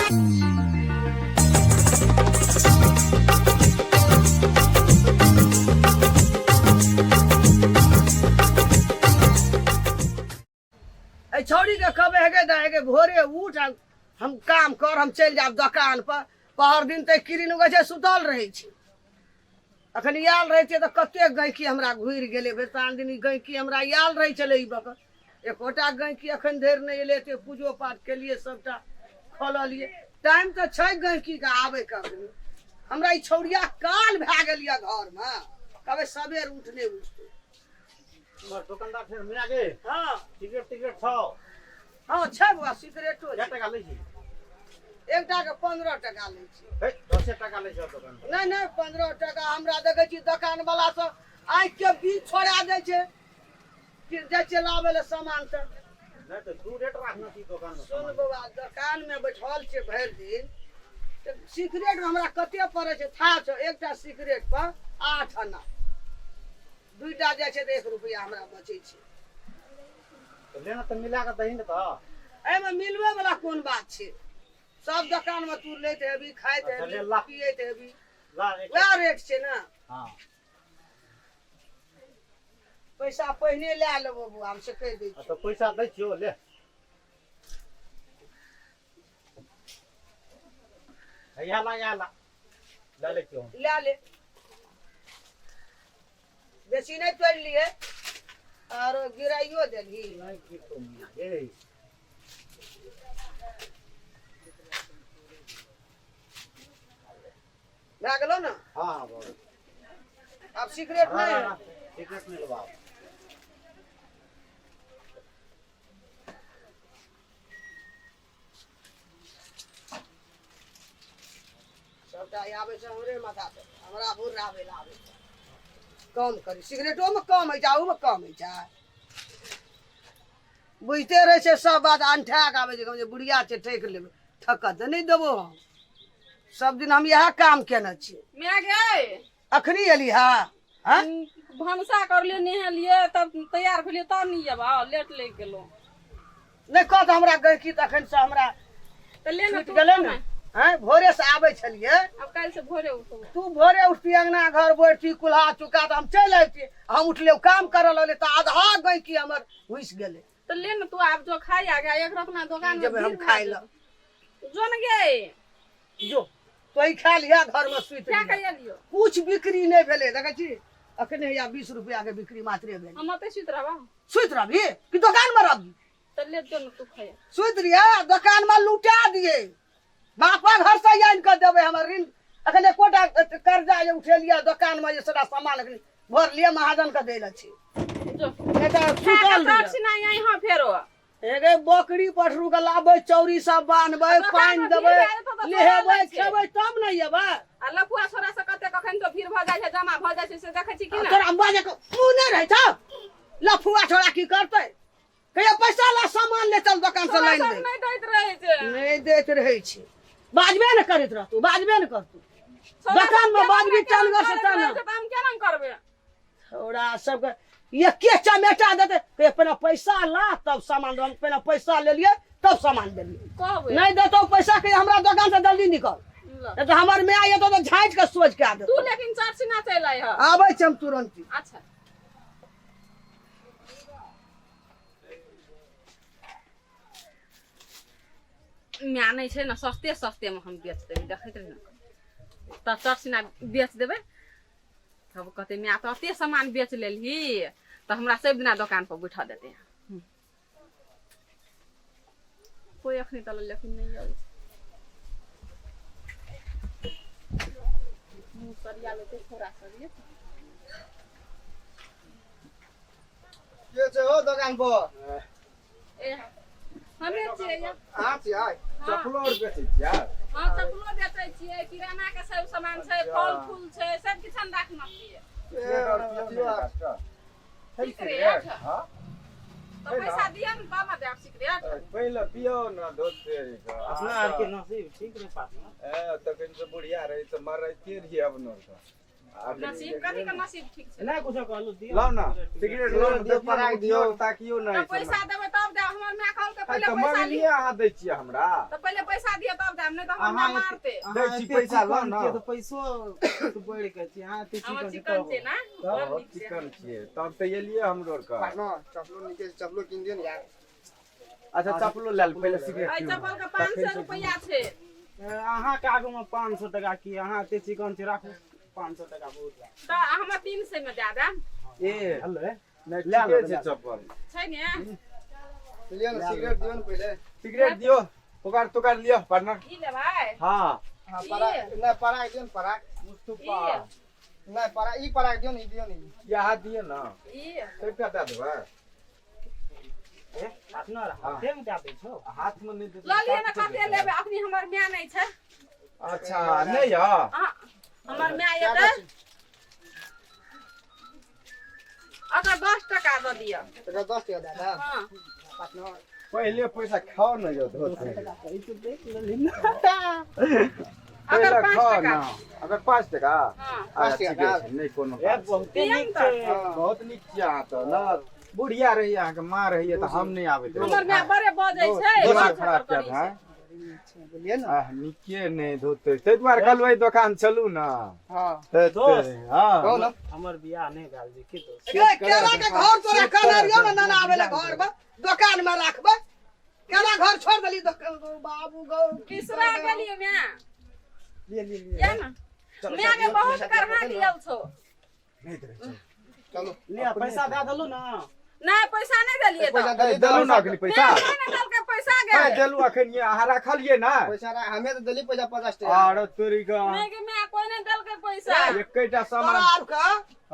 छौड़ी के कबे है भोरे उठ हम काम कर हम चल जाब दुकान पर पहर दिन तक किरिन उगे सुतल रहे छी अखन आयल रहे छे तो कते गैकी हमरा घुर गेले बेसान दिन गैकी हमरा आयल रहे चले ई बक एकोटा गैकी अखन धरि नहीं एले ते पूजो पाठ के लिए सबटा खोललिए टाइम तो छै गैकी के आवे कर हमरा ई छौड़िया काल भए गेलिया घर में कबे सबेर उठने उठते दुकानदार फिर मिला गे हां टिकट छौ हां छै बुआ सिगरेटो क्या टका लै छी एकटा के 15 टका लै छी हे 10 टका लै छ दुकान नहीं नहीं 15 टका हमरा देखे छी दुकान वाला सब आंख के बीच छोड़ा दे छे फिर जे चलावे ले सामान त नहीं तो तू रेट रखना छी दुकान में सुन बाबा दुकान में बैठल छे भर दिन त सिगरेट हमरा कते पड़े छे था छ एकटा सिगरेट पर 8 आना दुईटा जे छे त 1 रुपया हमरा बचे छे तो लेना तो मिला के दही न त ए में मिलवे वाला कोन बात छे सब दुकान में तू लेते हेबी खाते हेबी पिएते हेबी ला वह रेट छे ना हां पैसा पहिने ले लेबो बुआ हम से कह दे छी तो पैसा दै छियो ले याला ले क्यों ले बेसी नहीं तोड़ लिए और गिराइयो देली नहीं की तो मिया गे भाग लो ना हां बोल अब सिगरेट नहीं है टिकट नहीं लगा सबटा आवे से हमरे माथा पे हमरा बुर आवे लावे कम करी सिगरेटो में कम है जाऊ में कम है जा बुझते रहे छे सब बात अंठा के आवे जे बुढ़िया छे ठेक लेबे ठकत नहीं देबो हम सब दिन हम यह काम केना छी मैं गे अखनी एली हा हां भनसा कर ले नहलिए तब तैयार भेलिए तब नहीं अब लेट ले गेलो नहीं कहत हमरा गई तखन से हमरा त ले न छूट गेले ना हैं भोरे से आवे छलिए अब काल से भोरे उठो तू भोरे उठती अंगना घर बैठी कुल्हा चुका तो हम चल आती हम उठले काम करल ले तो आधा गई की हमर हुइस गेले तो ले न तू आप जो खाई आ गया एक रखना दुकान में जब हम खाइ ल जो न गे जो तो ही खा लिया घर में सुत क्या लिया। कहिया लियो कुछ बिक्री नहीं भेले देखे छी अखने या 20 रुपया के बिक्री मात्रे भेल हम ते सुत रहबा सुत रहबी कि दुकान में रहबी तो ले जो न तू खाया सुत रिया दुकान में लुटा दिए बापा घर से आइन कर देबे हमर ऋण अखने कोटा कर्जा ये उठे लिया दुकान में ये सारा सामान अखने भर लिए महाजन का देला छी जो एटा सुतल सब सिना यहां फेरो एगे बकरी पठरू के लाबे चौरी सब बांधबे पानी देबे लेहेबे खेबे तब नहीं येबे आ लफुआ छोरा से कते कखन तो भीड़ भ जाय छै जमा भ जाय छै से देखै छी कि ना तोरा बाजे को मुंह नहीं रहे छ लफुआ छोरा की करते कहिया पैसा ला सामान ले चल दुकान से लाइन दे नहीं दैत रहे छै नहीं देत रहे छी बाजबे न करत रह तू बाजबे न कर तू दुकान में बाजबी चलगर से तना हम केना करबे छोरा सब ये के चमेटा देते के पहले पैसा ला तब सामान हम पहले पैसा ले लिए तब सामान दे लिए कहबे नहीं देतो पैसा के हमरा दुकान से जल्दी निकल नहीं तो हमर में आए तो झाँच के सोच के आ दे तू लेकिन चर्चिना चल आय ह आबै छ हम तुरंत अच्छा म्या नहीं छै ना सस्ते सस्ते में हम बेच देबे देखैत रही ना तब चर्चिना बेच देबे तब कहते म्या तो अते सामान बेच लेलही तो हमरा सब दिना दुकान पर बैठा देते कोई अखनी तल लेकिन नहीं आवे मुंह करिया लेते थोड़ा सा के छ हो दुकान पर ए हमें चाहिए हां छी आइ चपलो बेचै छियै हां चपलो बेचै छियै किराना के सब सामान छै फल फूल छै सब किछन राखना छियै सिगरेट हां तो पैसा दिया न बाबा दे सिगरेट पहले पियो ना दोस्त अपना आर के नसीब ठीक रे पास में ए तखन से बुढ़िया रही तो मर रही रही अब न नसीब कथी का नसीब ठीक छै नहीं कुछ कहलू दियो लाओ ना सिगरेट लो दियो पराग दियो ताकियो तो नहीं पैसा देबै तब दे हमर माय कहल के पहले तो पैसा मंगलिए अहाँ दै छियै हमरा तो पहले पैसा दियो तब दे नहीं तो हमर माय मारते दै छी पैसा लो ना तो पैसो तो बढ़ के छी हां ते हमर चिकन छै ना बड़ नीक छै चिकन छियै तब तो एलिए हमरो का पार्टनर चपलो नीचे चपलो किन दियो यार अच्छा चपलो ले पहले सिगरेट आई पियो चप्पल का 500 रुपया छै अहाँ के आगू में 500 टका की अहाँ ते चिकन छै राखू 500 टका बहुत तो हमर 300 में दे दे ए हेलो नहीं ठीके छै चप्पल छै ने लियो ना सिगरेट दियो ना पहले सिगरेट दियो तुकार लियो पार्टनर ई लेबै हां हां पराग ना पराग दियो ना पराग मुस्तफा ना पराग ई पराग दियो नहीं दियो नहीं यहाँ दियो ना ई कैटा दे देबै पार्टनर हाथे में दे छो हाथ में नहीं दे ल लिए ना कते लेबै अखनी हमर माय नहीं छै अच्छा नहीं है अहाँ हमर माय एतै अगर 10 टका दऽ दिअ तो 10 टका दादा हां पार्टनर पहले पैसा खाओ ना जो धोते ई तो देख लेली अगर पहले 5 खाओ टका ना अगर 5 टका हां 5 ठीक टका है नहीं कोनो ए बात। बहुत पियम नीक तऽ। छै बहुत नीक छियै अहाँ तऽ ना बुढ़िया रही अहाँ के माँ रही तो हम नहीं आबे हमर माय बड़े बजै छै दिमाग खराब क्या है बोलिए ना निके नहीं धोते ते दुआरे कहलबै दुकान चलू ना हां दोस्त। हां कहो ना हमर बियाह नहीं भेल जी की दोस्त केरा के घर तोरा कनरियो में ना आवे ले घर में दुकान में रखबे केरा घर छोड़ देली बाबू गौ बिसरा गेलियै माय लिए या ना माय के बहुत करहा दियल छौ नहीं दे चलो ले पैसा दे दलू ना नहीं पैसा नहीं देलियै पैसा तो दे देलू ना अखनी पैसा नहीं देलकै पैसा है गेल देलू अखन ये अहाँ रखलिए ना पैसा हमें तो दिली पैसा 50 टका और तोरी का नहीं के माय कोई नहीं देलकै पैसा एकैटा तोरा सामान आर का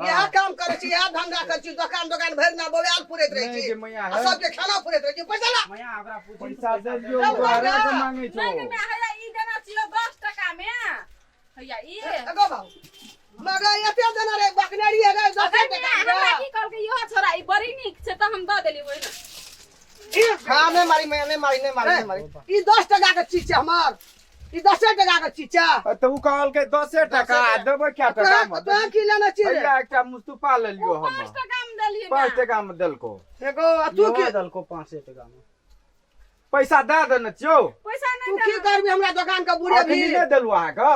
यह काम करे छी यह धंधा करे छी दुकान भर ना बोआल पुरैत रहे नहीं छी के मैया आ है सबके खाना पुरैत रहे छी पैसा ला मया ओकरा पूछी पैसा दे दियो दुआरे के मांगे छो नहीं के माय हैया ई देना छियो 10 टका में हैया ई एगो बाबू मगर एते देना रे बकनेरी है रे 10 टका हमरा की कहलकै इहो छोरा ई बड़ी नीक छै त हम द देली ओइ ना हां मैं मारी नहीं मारी ई 10 टका के चीज छै हमर ई 10 टका के चीज छै तो उ कहल के 10 टका देबै क्या टका में तो की लेना छी रे भैया एकटा मुस्तफा ले लियो हम 5 टका में देलियै 5 टका में देलको एगो तू तू की के दलको 5 टका में पैसा दे देने छियो पैसा तू नहीं की करबी हमरा दुकान के बुढ़े अखनी भी नहीं देलू अहाँ का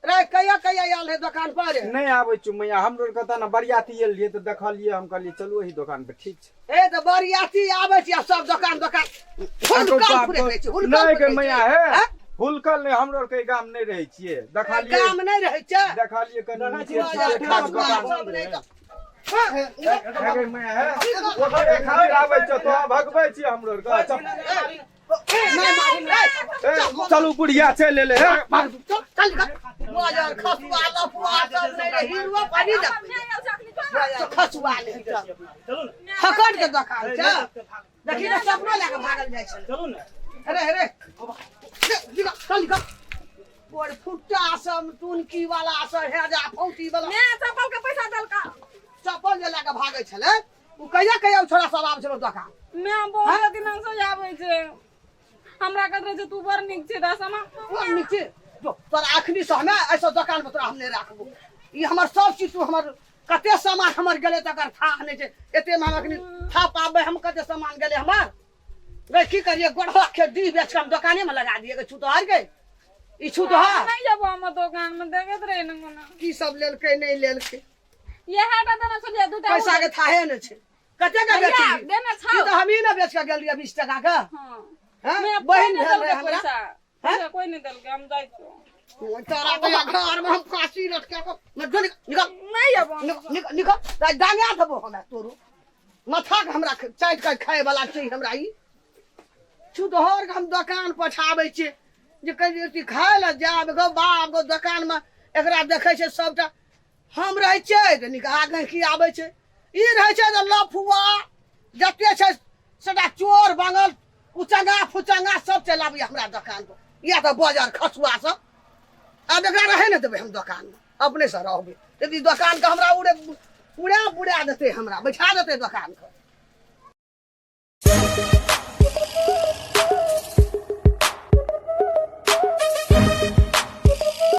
रे कहिया आयल है दुकान पर नहीं आबै छु मैया हमरो कता ना बरियाती एलिए तो देखलिए हम कहलिए चलू एही दुकान पे ठीक छै ए तो बरियाती आबै छी आ सब दुकान हुलकल पुरैत रहे छी हुलकल नहीं के पुरैत मैया छै। है हैं? हुलकल नहीं हमरो के गाम नहीं रहे छिए देखलिए काम नहीं रहे छै देखलिए कनी देखा नीचे छियै, से खास खास दुकान दुकान सब नहीं तो है के मैया है ओकरे खातिर आबै छ तो भगबै छी हमरो के नहीं मारी रे चलू बुढ़िया चल ले है चल बाजार खसुआ लफुआ सब नहीं रे हीरो पानी दा खसुआ नहीं चलू ना हकट के दुकान छै देखी ना सपनो लेके भागल जाय छै चलू ना अरे निकल चल निकल बोर फुट्टा सब टुनकी वाला सब है जा फौटी वाला मैं चप्पल के पैसा देलका चप्पल जे लेके भागे छले उ कहिया छोरा सब आबै छलो दुकान मैं बहुत दिन से आबै छै हमरा कहत रहे छै तू बड़ नीक छै दसमा ओ नीचे जो तोरा अखनी से हमें ऐसा दुकान में तोरा हम नहीं राखबो ई हमर सब चीज तू हमर कते सामान हमर गेले तकर था नहीं छै एते में हम अखनी था पाबे हम कते सामान गेले हमर रे की करिए गोड़वा के दी बेच के हम दुकाने में लगा दिए छुतोहार के ई छुतोहार नहीं जब हम दुकान में देखत रहे न कोना की सब लेलकै नहीं लेलकै ये हटा देना छलिए दू टा पैसा के थाहे न छै कते के बेच दी देना ई छौ तो हम ही ना बेच के गेल रहिए 20 टका के हां हैं मैं बहन बहन भेल रहे देलकै हमरा पैसा पैसा कोई नहीं देलकै हम जाई छौ तोरा तो घर में हम फांसी लटके को निकल निकल नहीं अब निकल निकल डांगा देबो हमरा तोरो माथा के हमरा चाट के खाए वाला छै हमरा ई छुतोहर के हम दुकान पछाबै छियै जे कहि खाए ला जाब गो बाप गो दुकान में एकरा देखै छै सबटा हम रहै छै त निकाह के की आबै छै ई रहै छै त लफुआ जते छै सदा चोर बांगल उचंगा फुचंगा सब चलाबी हमरा दुकान पर या तो बाजार खसुआ सब अब एकरा रहे न देबै हम दुकान में अपने से रहबै यदि दुकान के हमरा उड़े देते हमरा बैठा देते दुकान के